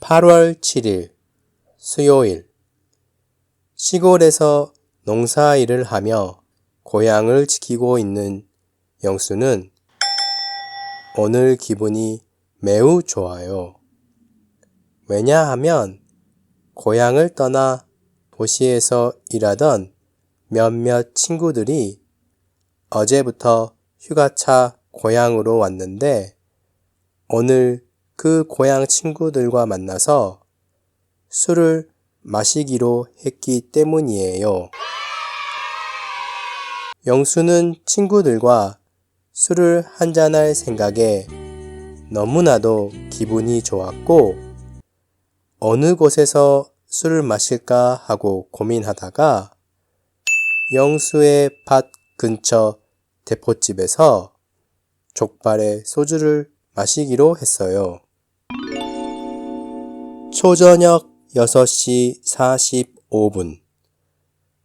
8월 7일 수요일 시골에서 농사일을 하며 고향을 지키고 있는 영수는 오늘 기분이 매우 좋아요. 왜냐하면 고향을 떠나 도시에서 일하던 몇몇 친구들이 어제부터 휴가차 고향으로 왔는데 오늘 그 고향 친구들과 만나서 술을 마시기로 했기 때문이에요. 영수는 친구들과 술을 한잔할 생각에 너무나도 기분이 좋았고 어느 곳에서 술을 마실까 하고 고민하다가 영수의 밭 근처 대포집에서 족발에 소주를 마시기로 했어요. 초저녁 6시 45분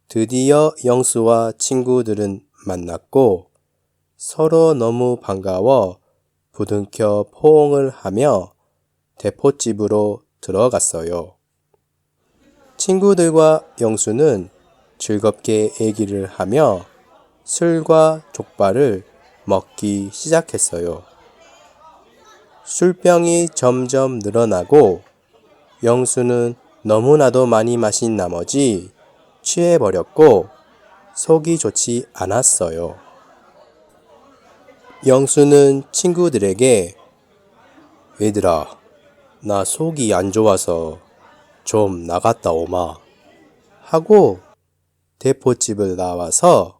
드디어 영수와 친구들은 만났고 서로 너무 반가워 부둥켜 포옹을 하며 대포집으로 들어갔어요. 친구들과 영수는 즐겁게 얘기를 하며 술과 족발을 먹기 시작했어요. 술병이 점점 늘어나고 영수는 너무나도 많이 마신 나머지 취해버렸고 속이 좋지 않았어요. 영수는 친구들에게 얘들아, 나 속이 안 좋아서 좀 나갔다 오마 하고 대포집을 나와서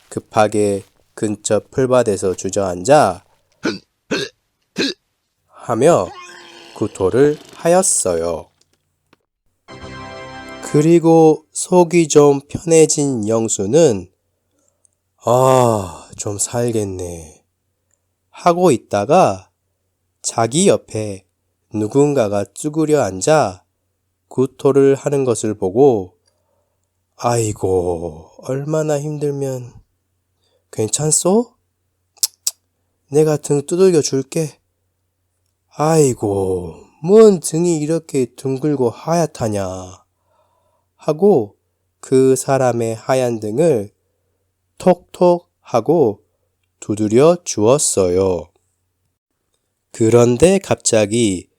급하게 근처 풀밭에서 주저앉아 하며 구토를 하였어요. 그리고 속이 좀 편해진 영수는 좀 살겠네 하고 있다가 자기 옆에 누군가가 쭈그려 앉아 구토를 하는 것을 보고 아이고 얼마나 힘들면 괜찮소? 내가 등 두들겨 줄게. 아이고 뭔 등이 이렇게 둥글고 하얗다냐 하고 그 사람의 하얀 등을 톡톡 하고 두드려 주었어요. 그런데 갑자기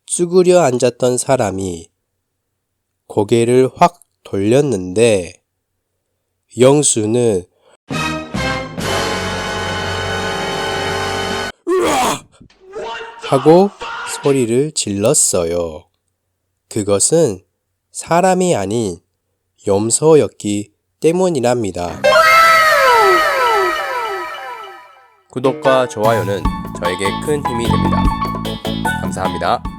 쭈그려 앉았던 사람이 고개를 확 돌렸는데 영수는 으아! 하고 소리를 질렀어요. 그것은 사람이 아닌 염소였기 때문이랍니다. 구독과 좋아요는 저에게 큰 힘이 됩니다. 감사합니다.